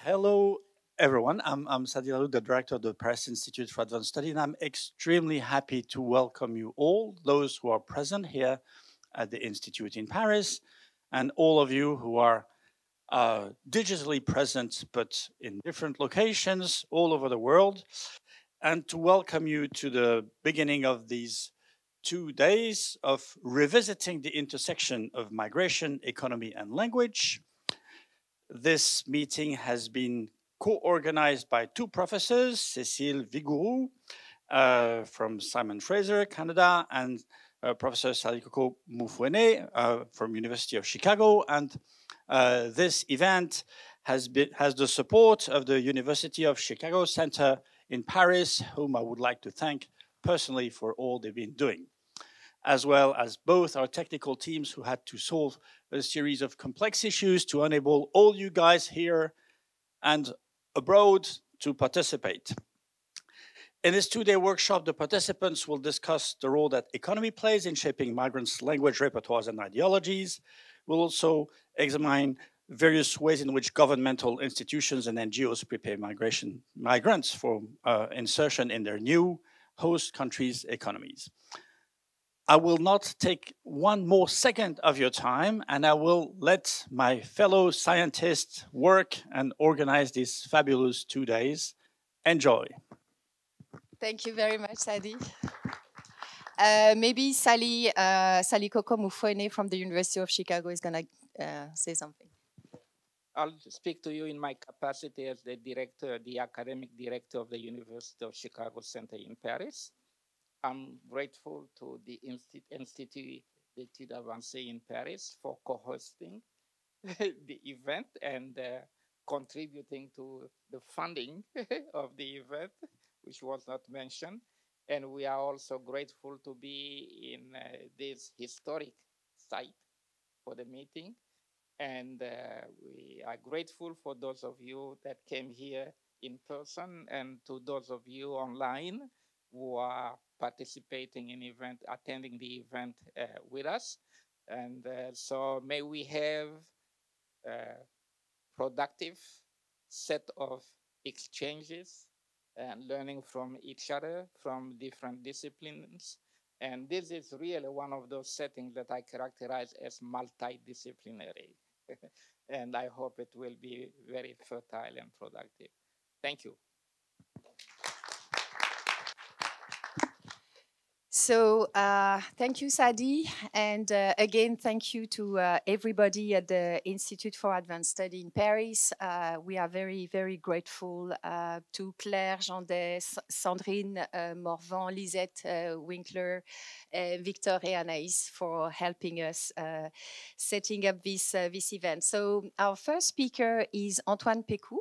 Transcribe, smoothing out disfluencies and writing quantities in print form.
Hello, everyone. I'm Saadi Lahlou, the director of the Paris Institute for Advanced Study, and I'm extremely happy to welcome you all, those who are present here at the Institute in Paris, and all of you who are digitally present but in different locations all over the world, and to welcome you to the beginning of these 2 days of revisiting the intersection of migration, economy, and language. This meeting has been co-organized by two professors, Cécile Vigouroux from Simon Fraser, Canada, and Professor Salikoko Mufwene from University of Chicago. And this event has the support of the University of Chicago Center in Paris, whom I would like to thank personally for all they've been doing, as well as both our technical teams who had to solve a series of complex issues to enable all you guys here and abroad to participate. In this two-day workshop, the participants will discuss the role that economy plays in shaping migrants' language repertoires and ideologies. We'll also examine various ways in which governmental institutions and NGOs prepare migrants for insertion in their new host countries' economies. I will not take one more second of your time, and I will let my fellow scientists work and organize these fabulous 2 days. Enjoy. Thank you very much, Saadi. Maybe Salikoko Mufwene from the University of Chicago is going to say something. I'll speak to you in my capacity as the director, the academic director of the University of Chicago Center in Paris. I'm grateful to the Institut d'études avancées in Paris for co-hosting the event and contributing to the funding of the event, which was not mentioned. And we are also grateful to be in this historic site for the meeting. And we are grateful for those of you that came here in person and to those of you online who are participating in event, attending the event with us. And so may we have a productive set of exchanges and learning from each other, from different disciplines. And this is really one of those settings that I characterize as multidisciplinary. And I hope it will be very fertile and productive. Thank you. So thank you, Saadi. And again, thank you to everybody at the Institute for Advanced Study in Paris. We are very, very grateful to Claire, Jandès, Sandrine Morvan, Lisette Winkler, Victor and Anaïs for helping us setting up this event. So our first speaker is Antoine Pécou,